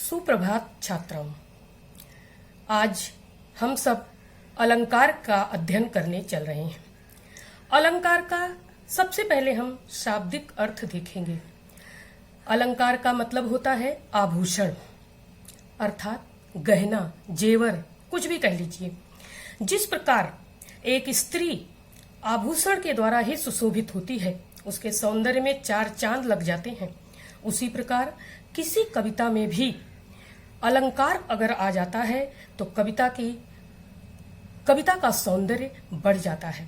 सुप्रभात छात्राओं। आज हम सब अलंकार का अध्ययन करने चल रहे हैं। अलंकार का सबसे पहले हम शाब्दिक अर्थ देखेंगे। अलंकार का मतलब होता है आभूषण, अर्थात गहना, जेवर, कुछ भी कह लीजिए। जिस प्रकार एक स्त्री आभूषण के द्वारा ही सुशोभित होती है, उसके सौंदर्य में चार चांद लग जाते हैं, उसी प्रकार किसी कविता में भी अलंकार अगर आ जाता है तो कविता का सौंदर्य बढ़ जाता है।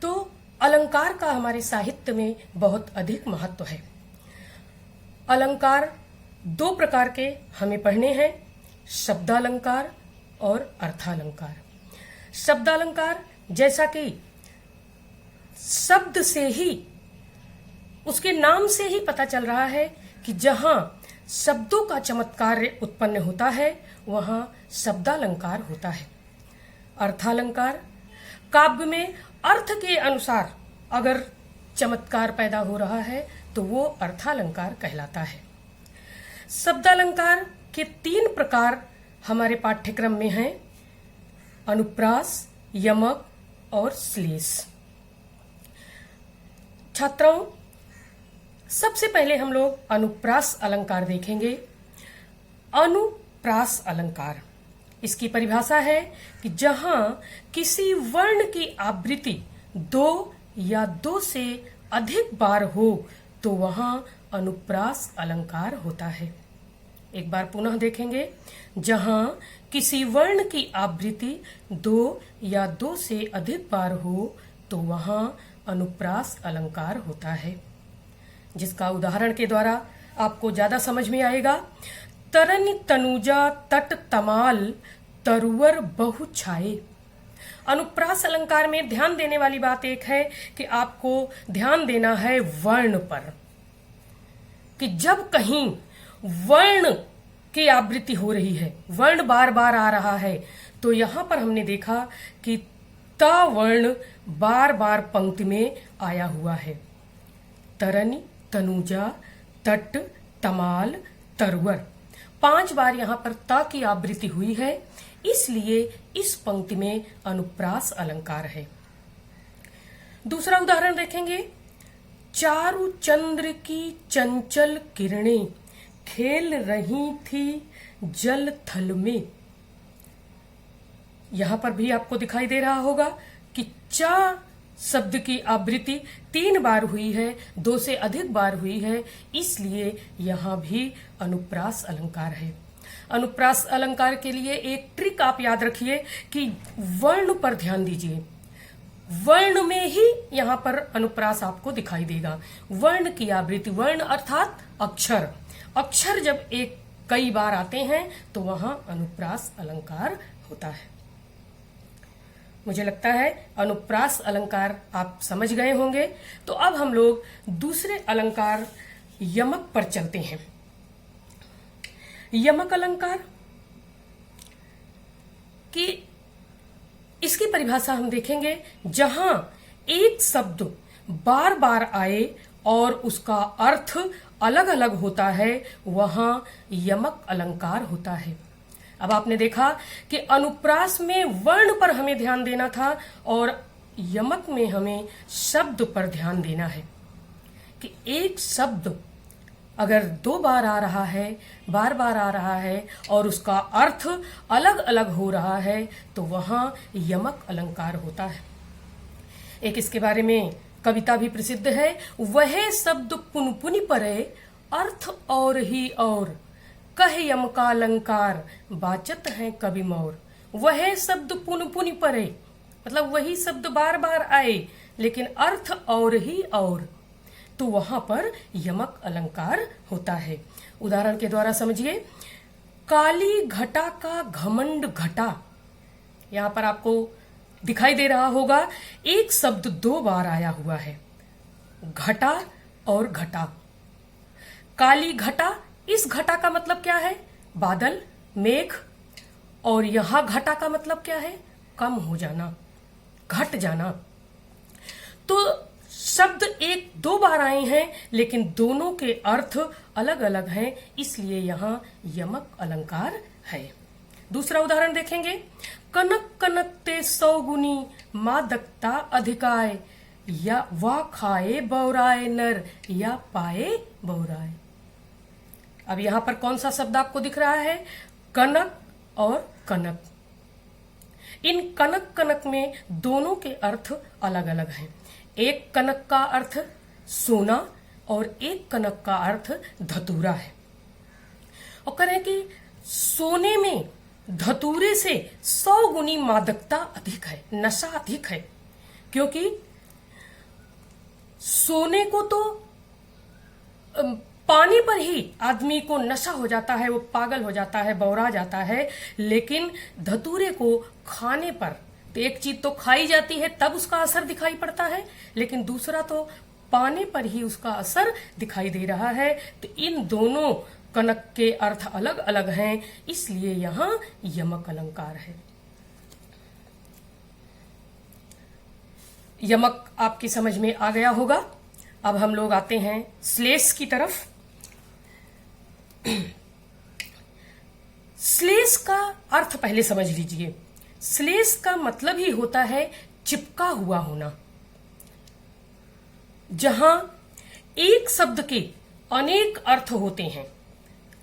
तो अलंकार का हमारे साहित्य में बहुत अधिक महत्व है। अलंकार दो प्रकार के हमें पढ़ने हैं, शब्दालंकार और अर्थालंकार। शब्दालंकार जैसा कि शब्द से ही, उसके नाम से ही पता चल रहा है कि जहां शब्दों का चमत्कार उत्पन्न होता है वहां शब्दालंकार होता है। अर्थालंकार काव्य में अर्थ के अनुसार अगर चमत्कार पैदा हो रहा है तो वो अर्थालंकार कहलाता है। शब्दालंकार के तीन प्रकार हमारे पाठ्यक्रम में हैं, अनुप्रास, यमक और श्लेष। छात्राओं, सबसे पहले हम लोग अनुप्रास अलंकार देखेंगे। अनुप्रास अलंकार, इसकी परिभाषा है कि जहां किसी वर्ण की आवृत्ति दो या दो से अधिक बार हो तो वहां अनुप्रास अलंकार होता है। एक बार पुनः देखेंगे। जहां किसी वर्ण की आवृत्ति दो या दो से अधिक बार हो तो वहां अनुप्रास अलंकार होता है, जिसका उदाहरण के द्वारा आपको ज्यादा समझ में आएगा। तरन तनुजा तट तमाल तरुवर बहु छाए। अनुप्रास अलंकार में ध्यान देने वाली बात एक है कि आपको ध्यान देना है वर्ण पर, कि जब कहीं वर्ण की आवृत्ति हो रही है, वर्ण बार बार आ रहा है, तो यहां पर हमने देखा कि त वर्ण बार बार पंक्ति में आया हुआ है। तरनी, तनुजा, तट, तमाल, तरवर, 5 बार यहाँ पर ता की आवृत्ति हुई है, इसलिए इस पंक्ति में अनुप्रास अलंकार है। दूसरा उदाहरण देखेंगे। चारु चंद्र की चंचल किरणें खेल रही थी जल थल में। यहां पर भी आपको दिखाई दे रहा होगा कि चा शब्द की आवृत्ति 3 बार हुई है, 2 से अधिक बार हुई है, इसलिए यहां भी अनुप्रास अलंकार है। अनुप्रास अलंकार के लिए एक ट्रिक आप याद रखिए कि वर्ण पर ध्यान दीजिए। वर्ण में ही यहां पर अनुप्रास आपको दिखाई देगा। वर्ण की आवृत्ति, वर्ण अर्थात अक्षर, अक्षर जब एक कई बार आते हैं तो वहां अनुप्रास अलंकार होता है। मुझे लगता है अनुप्रास अलंकार आप समझ गए होंगे। तो अब हम लोग दूसरे अलंकार यमक पर चलते हैं। यमक अलंकार की इसकी परिभाषा हम देखेंगे। जहां एक शब्द बार बार आए और उसका अर्थ अलग अलग होता है वहां यमक अलंकार होता है। अब आपने देखा कि अनुप्रास में वर्ण पर हमें ध्यान देना था और यमक में हमें शब्द पर ध्यान देना है कि एक शब्द अगर 2 बार आ रहा है, बार बार आ रहा है और उसका अर्थ अलग अलग हो रहा है तो वहां यमक अलंकार होता है। एक इसके बारे में कविता भी प्रसिद्ध है। वह शब्द पुन पुनि परे अर्थ और ही और, कह यमका अलंकार बाचत हैं कवि मोर। वह शब्द पुन पुनि परे, मतलब वही शब्द बार बार आए लेकिन अर्थ और ही और, तो वहां पर यमक अलंकार होता है। उदाहरण के द्वारा समझिए। काली घटा का घमंड घटा, यहां पर आपको दिखाई दे रहा होगा एक शब्द 2 बार आया हुआ है, घटा और घटा। काली घटा, इस घटा का मतलब क्या है? बादल, मेघ। और यहां घटा का मतलब क्या है? कम हो जाना, घट जाना। तो शब्द एक दो बार आए हैं लेकिन दोनों के अर्थ अलग अलग हैं, इसलिए यहाँ यमक अलंकार है। दूसरा उदाहरण देखेंगे। कनक कनक ते 100 गुनी मादकता अधिकाय, या वा खाए बौराए नर या पाए बौराए। अब यहाँ पर कौन सा शब्द आपको दिख रहा है? कनक और कनक। इन कनक कनक में दोनों के अर्थ अलग अलग हैं। एक कनक का अर्थ सोना और एक कनक का अर्थ धतूरा है। और करें कि सोने में धतूरे से 100 गुनी मादकता अधिक है, नशा अधिक है, क्योंकि सोने को तो पानी पर ही आदमी को नशा हो जाता है, वो पागल हो जाता है, बौरा जाता है, लेकिन धतूरे को खाने पर, तो एक चीज तो खाई जाती है तब उसका असर दिखाई पड़ता है, लेकिन दूसरा तो पाने पर ही उसका असर दिखाई दे रहा है। तो इन दोनों कनक के अर्थ अलग अलग हैं, इसलिए यहां यमक अलंकार है। यमक आपकी समझ में आ गया होगा। अब हम लोग आते हैं श्लेष की तरफ। श्लेष का अर्थ पहले समझ लीजिए। श्लेष का मतलब ही होता है चिपका हुआ होना। जहां एक शब्द के अनेक अर्थ होते हैं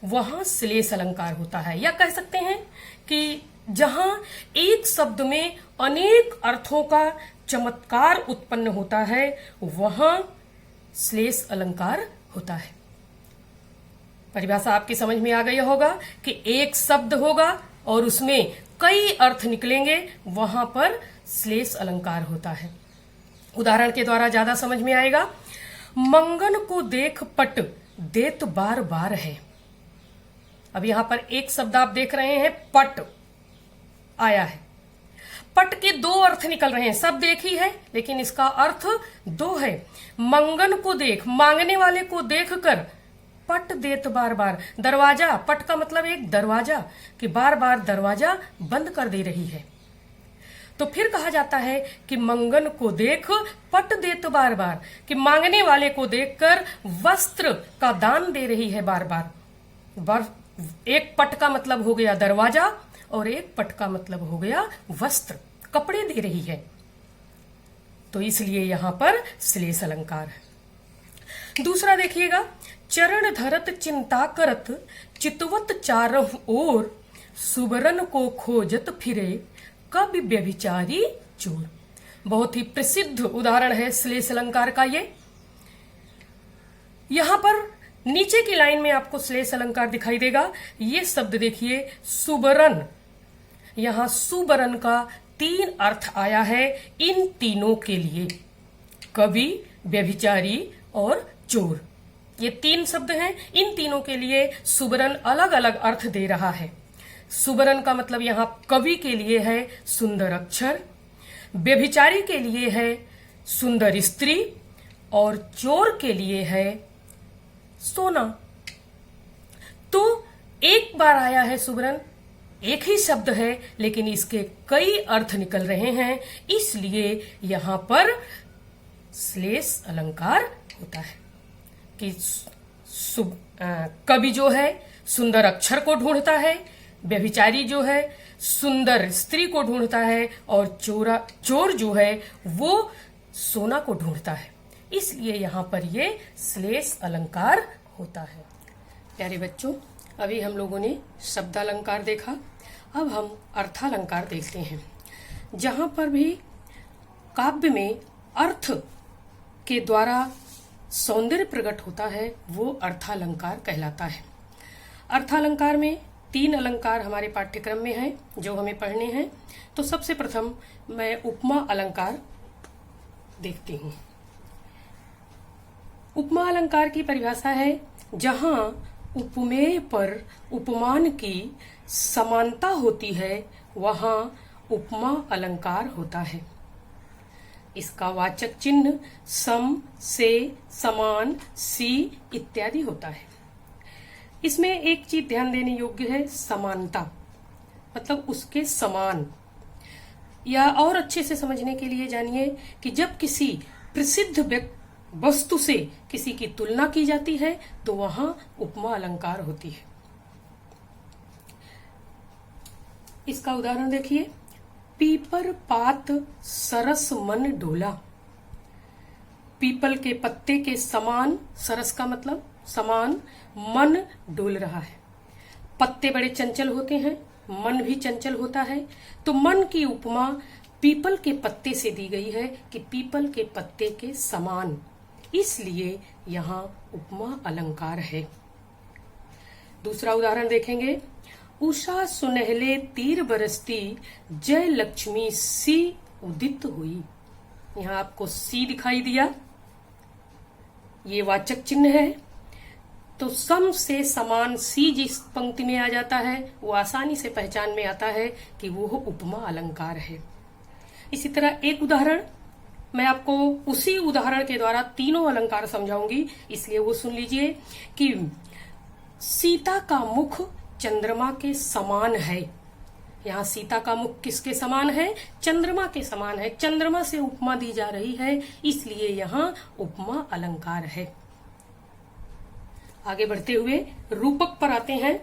वहां श्लेष अलंकार होता है, या कह सकते हैं कि जहां एक शब्द में अनेक अर्थों का चमत्कार उत्पन्न होता है वहां श्लेष अलंकार होता है। परिभाषा आपकी समझ में आ गई होगा कि एक शब्द होगा और उसमें कई अर्थ निकलेंगे, वहां पर श्लेष अलंकार होता है। उदाहरण के द्वारा ज्यादा समझ में आएगा। मंगन को देख पट देत बार बार है। अब यहां पर एक शब्द आप देख रहे हैं, पट आया है। पट के दो अर्थ निकल रहे हैं, शब्द एक ही है लेकिन इसका अर्थ दो है। मंगन को देख, मांगने वाले को देखकर, पट देत बार बार, दरवाजा, पट का मतलब एक दरवाजा, कि बार बार दरवाजा बंद कर दे रही है। तो फिर कहा जाता है कि मंगन को देख पट देत बार बार, कि मांगने वाले को देखकर वस्त्र का दान दे रही है बार बार। एक पट का मतलब हो गया दरवाजा और एक पट का मतलब हो गया वस्त्र, कपड़े दे रही है। तो इसलिए यहां पर श्लेष अलंकार है। दूसरा देखिएगा। चरण धरत चिंता करत चितवत चारह ओर, सुबरन को खोजत फिरे कब व्यभिचारी चोर। बहुत ही प्रसिद्ध उदाहरण है श्लेष अलंकार का ये। यहां पर नीचे की लाइन में आपको श्लेष अलंकार दिखाई देगा। ये शब्द देखिए, सुबरन। यहां सुबरन का 3 अर्थ आया है इन तीनों के लिए, कवि, व्यभिचारी और चोर। ये 3 शब्द हैं, इन तीनों के लिए सुबरन अलग अलग अर्थ दे रहा है। सुबरन का मतलब यहां कवि के लिए है सुंदर अक्षर, व्यभिचारी के लिए है सुंदर स्त्री, और चोर के लिए है सोना। तो एक बार आया है सुबरन, एक ही शब्द है लेकिन इसके कई अर्थ निकल रहे हैं, इसलिए यहां पर श्लेष अलंकार होता है कि कवि जो है सुंदर अक्षर को ढूंढता है, व्यभिचारी जो है सुंदर स्त्री को ढूंढता है, और चोर जो है वो सोना को ढूंढता है। इसलिए यहां पर ये श्लेष अलंकार होता है। प्यारे बच्चों, अभी हम लोगों ने शब्दालंकार देखा, अब हम अर्थालंकार देखते हैं। जहां पर भी काव्य में अर्थ के द्वारा सौंदर्य प्रकट होता है वो अर्थालंकार कहलाता है। अर्थालंकार में 3 अलंकार हमारे पाठ्यक्रम में हैं जो हमें पढ़ने हैं। तो सबसे प्रथम मैं उपमा अलंकार देखती हूँ। उपमा अलंकार की परिभाषा है जहां उपमेय पर उपमान की समानता होती है वहां उपमा अलंकार होता है। इसका वाचक चिन्ह सम, से, समान, सी इत्यादि होता है। इसमें एक चीज ध्यान देने योग्य है, समानता मतलब उसके समान। या और अच्छे से समझने के लिए जानिए कि जब किसी प्रसिद्ध वस्तु से किसी की तुलना की जाती है तो वहां उपमा अलंकार होती है। इसका उदाहरण देखिए, पीपर पात सरस मन डोला। पीपल के पत्ते के समान, सरस का मतलब समान, मन डोल रहा है। पत्ते बड़े चंचल होते हैं, मन भी चंचल होता है, तो मन की उपमा पीपल के पत्ते से दी गई है कि पीपल के पत्ते के समान, इसलिए यहाँ उपमा अलंकार है। दूसरा उदाहरण देखेंगे, उषा सुनहले तीर बरसती, जय लक्ष्मी सी उदित हुई। यहाँ आपको सी दिखाई दिया, ये वाचक चिन्ह है, तो सम से समान सी जिस पंक्ति में आ जाता है वो आसानी से पहचान में आता है कि वो उपमा अलंकार है। इसी तरह एक उदाहरण मैं आपको उसी उदाहरण के द्वारा तीनों अलंकार समझाऊंगी, इसलिए वो सुन लीजिए कि सीता का मुख चंद्रमा के समान है। यहाँ सीता का मुख किसके समान है? चंद्रमा के समान है। चंद्रमा से उपमा दी जा रही है, इसलिए यहाँ उपमा अलंकार है। आगे बढ़ते हुए रूपक पर आते हैं।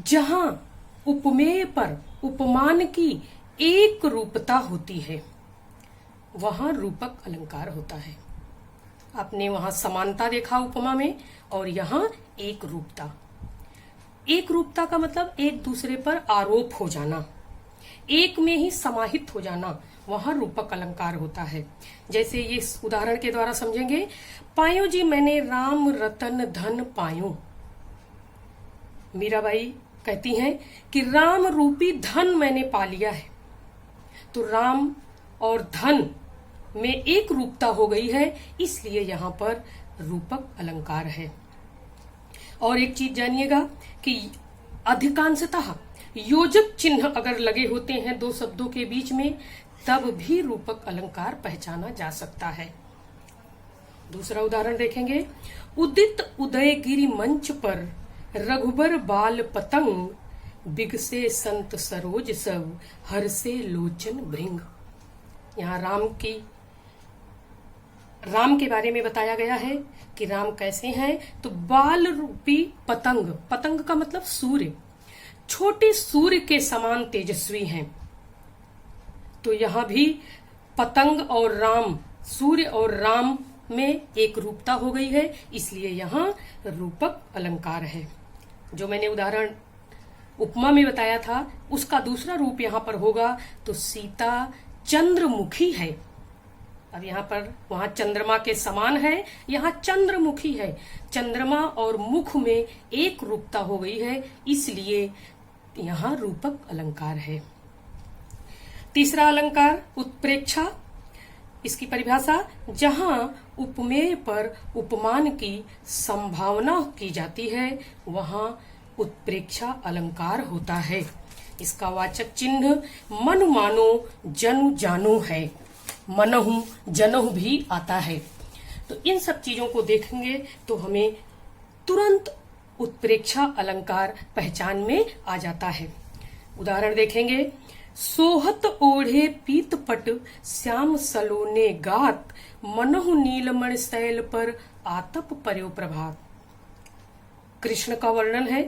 जहां उपमेय पर उपमान की एक रूपता होती है वहां रूपक अलंकार होता है। आपने वहां समानता देखा उपमा में, और यहाँ एक रूपता। एक रूपता का मतलब एक दूसरे पर आरोप हो जाना, एक में ही समाहित हो जाना, वहां रूपक अलंकार होता है। जैसे ये उदाहरण के द्वारा समझेंगे, पायो जी मैंने राम रतन धन पायो। मीराबाई कहती हैं कि राम रूपी धन मैंने पा लिया है। तो राम और धन में एक रूपता हो गई है, इसलिए यहाँ पर रूपक अलंकार है। और एक चीज जानिएगा कि अधिकांशतः योजक चिन्ह अगर लगे होते हैं दो शब्दों के बीच में, तब भी रूपक अलंकार पहचाना जा सकता है। दूसरा उदाहरण देखेंगे, उदित उदयगिरि मंच पर रघुबर बाल पतंग, बिगसे संत सरोज सब, हरसे लोचन भृंग। यहाँ राम के बारे में बताया गया है कि राम कैसे हैं, तो बाल रूपी पतंग, पतंग का मतलब सूर्य, छोटे सूर्य के समान तेजस्वी हैं। तो यहाँ भी पतंग और राम, सूर्य और राम में एक रूपता हो गई है, इसलिए यहाँ रूपक अलंकार है। जो मैंने उदाहरण उपमा में बताया था उसका दूसरा रूप यहाँ पर होगा, तो सीता चंद्रमुखी है। अब यहाँ पर वहां चंद्रमा के समान है, यहाँ चंद्रमुखी है। चंद्रमा और मुख में एक रूपता हो गई है, इसलिए यहाँ रूपक अलंकार है। तीसरा अलंकार उत्प्रेक्षा। इसकी परिभाषा, जहां उपमेय पर उपमान की संभावना की जाती है वहां उत्प्रेक्षा अलंकार होता है। इसका वाचक चिन्ह मन मानो जनु जानो है। मनहु जनहु भी आता है। तो इन सब चीजों को देखेंगे तो हमें तुरंत उत्प्रेक्षा अलंकार पहचान में आ जाता है। उदाहरण देखेंगे, सोहत ओढ़े पीतपट श्याम सलोने गात, मनहु नीलमण शैल पर आतप पर्यो प्रभात। कृष्ण का वर्णन है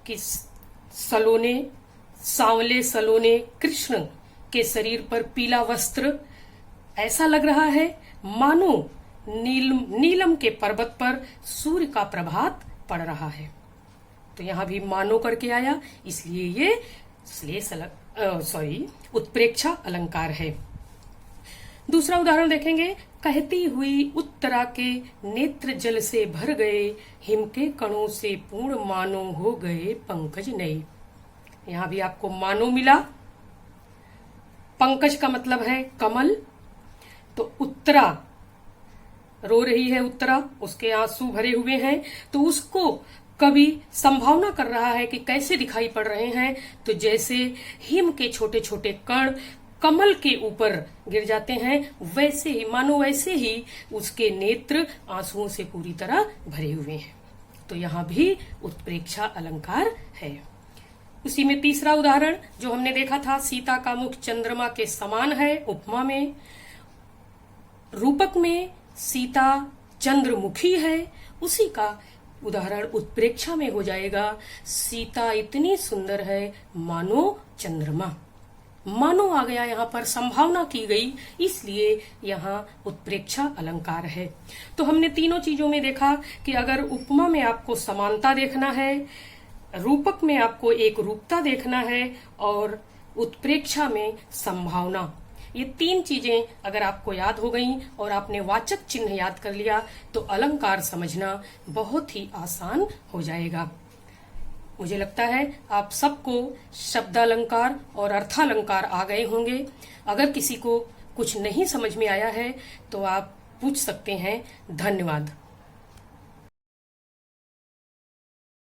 कि सलोने, सांवले सलोने कृष्ण के शरीर पर पीला वस्त्र, ऐसा लग रहा है मानो नीलम के पर्वत पर सूर्य का प्रभात पड़ रहा है। तो यहाँ भी मानो करके आया, इसलिए ये उत्प्रेक्षा अलंकार है। दूसरा उदाहरण देखेंगे, कहती हुई उत्तरा के नेत्र जल से भर गए, हिम के कणों से पूर्ण मानो हो गए पंकज नए। यहाँ भी आपको मानो मिला। पंकज का मतलब है कमल। तो उत्तरा रो रही है, उत्तरा उसके आंसू भरे हुए हैं, तो उसको कवि संभावना कर रहा है कि कैसे दिखाई पड़ रहे हैं, तो जैसे हिम के छोटे छोटे कण कमल के ऊपर गिर जाते हैं, वैसे ही मानो वैसे ही उसके नेत्र आंसुओं से पूरी तरह भरे हुए हैं। तो यहाँ भी उत्प्रेक्षा अलंकार है। उसी में तीसरा उदाहरण जो हमने देखा था, सीता का मुख चंद्रमा के समान है उपमा में, रूपक में सीता चंद्रमुखी है, उसी का उदाहरण उत्प्रेक्षा में हो जाएगा सीता इतनी सुंदर है मानो चंद्रमा। मानो आ गया, यहाँ पर संभावना की गई, इसलिए यहाँ उत्प्रेक्षा अलंकार है। तो हमने तीनों चीजों में देखा कि अगर उपमा में आपको समानता देखना है, रूपक में आपको एक रूपता देखना है और उत्प्रेक्षा में संभावना, ये तीन चीजें अगर आपको याद हो गई और आपने वाचक चिन्ह याद कर लिया तो अलंकार समझना बहुत ही आसान हो जाएगा। मुझे लगता है आप सबको शब्दालंकार और अर्थालंकार आ गए होंगे। अगर किसी को कुछ नहीं समझ में आया है तो आप पूछ सकते हैं। धन्यवाद।